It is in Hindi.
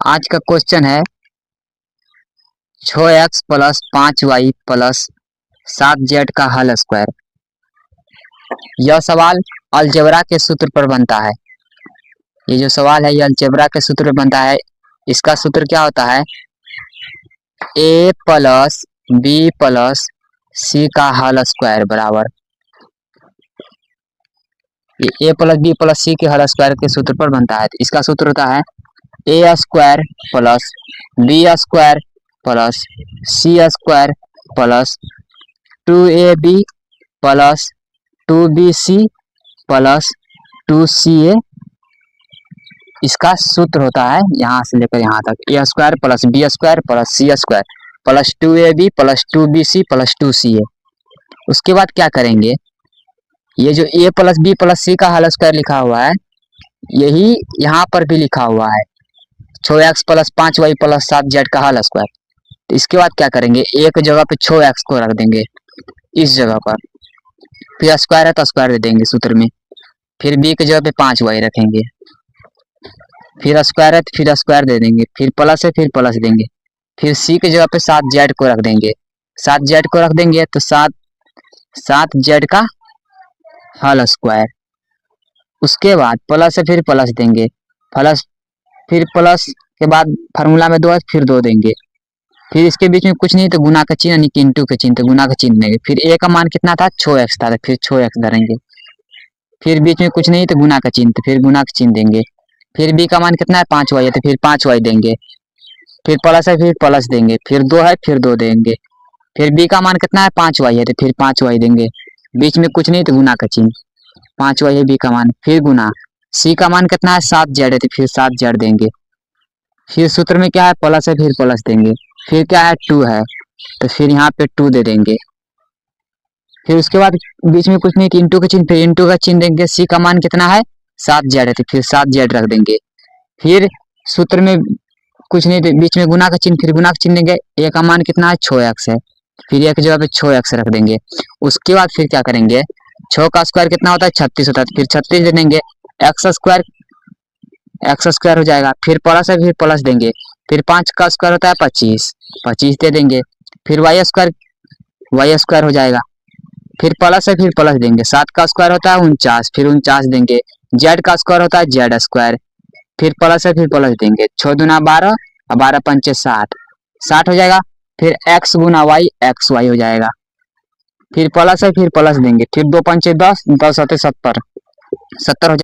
आज का क्वेश्चन है 6x plus 5y plus 7z का हल स्क्वायर। यह सवाल अलजेब्रा के सूत्र पर बनता है। ये जो सवाल है ये अलजेब्रा के सूत्र पर बनता है। इसका सूत्र क्या होता है? a plus B plus C का हल स्क्वायर बराबर ये a प्लस बी प्लस सी के हल स्क्वायर के सूत्र पर बनता है। इसका सूत्र होता है a square plus B square plus C square plus 2ab plus 2bc plus 2ca। इसका सूत्र होता है यहाँ से लेकर यहाँ तक a square plus B square plus C square plus 2ab plus 2bc plus 2ca। उसके बाद क्या करेंगे? ये जो a plus B plus C का हल स्क्वायर लिखा हुआ है यही यहाँ पर भी लिखा हुआ है 6x plus 5y plus 7z का हल स्क्वायर। तो इसके बाद क्या करेंगे? एक जगह पे 6x को रख देंगे इस जगह पर, फिर स्क्वायर है तो स्क्वायर दे देंगे सूत्र में, फिर b की जगह पे 5y रखेंगे, फिर स्क्वायर है तो फिर स्क्वायर दे देंगे, फिर प्लस है फिर प्लस देंगे, फिर c की जगह पे 7z को रख देंगे। 7z को रख देंगे तो 7z का हल स्क्वायर। उसके बाद प्लस है फिर प्लस देंगे, प्लस फिर प्लस के बाद फार्मूला में 2 है फिर 2 देंगे, फिर इसके बीच में कुछ नहीं तो गुना का चिन्ह, यानी कि इंटू का चिन्ह, तो गुना का चिन्ह देंगे। फिर a का मान कितना था? 6x था, तो फिर 6x धरेंगे। फिर बीच में कुछ नहीं तो गुना का चिन्ह, तो फिर गुना का चिन्ह देंगे। फिर b का मान कितना है? 5y है, तो फिर 5y देंगे। फिर प्लस है फिर प्लस देंगे, फिर 2 है फिर 2 देंगे। फिर b का मान कितना है? 5y है, तो फिर 5y देंगे। बीच में कुछ नहीं तो गुना का चिन्ह, 5y है b का मान, फिर गुना। c का मान कितना है? 7z है, तो फिर 7z देंगे। फिर सूत्र में क्या है? प्लस है फिर प्लस देंगे। फिर क्या है? 2 है, तो फिर यहाँ पे 2 दे देंगे। फिर उसके बाद बीच में कुछ नहीं तो इंटू का चिन्ह, फिर इंटू का चिन्ह देंगे। c का मान कितना है? 7z है, तो फिर 7z रख देंगे। फिर सूत्र में कुछ नहीं तो बीच में गुना का चिन्ह, फिर गुना का चिन्ह देंगे। a का मान कितना है? 6x है, फिर एक जगह पे 6x रख देंगे। उसके बाद फिर क्या करेंगे? 6 का स्क्वायर कितना होता है? 36 होता है, तो फिर 36 दे देंगे। x स्क्वायर हो जाएगा, फिर प्लस है फिर प्लस देंगे। फिर 5 का स्क्वायर होता है 25 दे देंगे। फिर y स्क्वायर हो जाएगा, फिर प्लस है फिर प्लस देंगे। 7 का स्क्वायर होता है 49, फिर 49 देंगे। z का स्क्वायर होता है z स्क्वायर, फिर प्लस है फिर प्लस देंगे। 6 दूना 12 और 12 पंचे 60 हो जाएगा। फिर x गुना y xy हो जाएगा, फिर प्लस है फिर प्लस देंगे। फिर 2 पंचे 10 10 होते 70 हो जाएगा।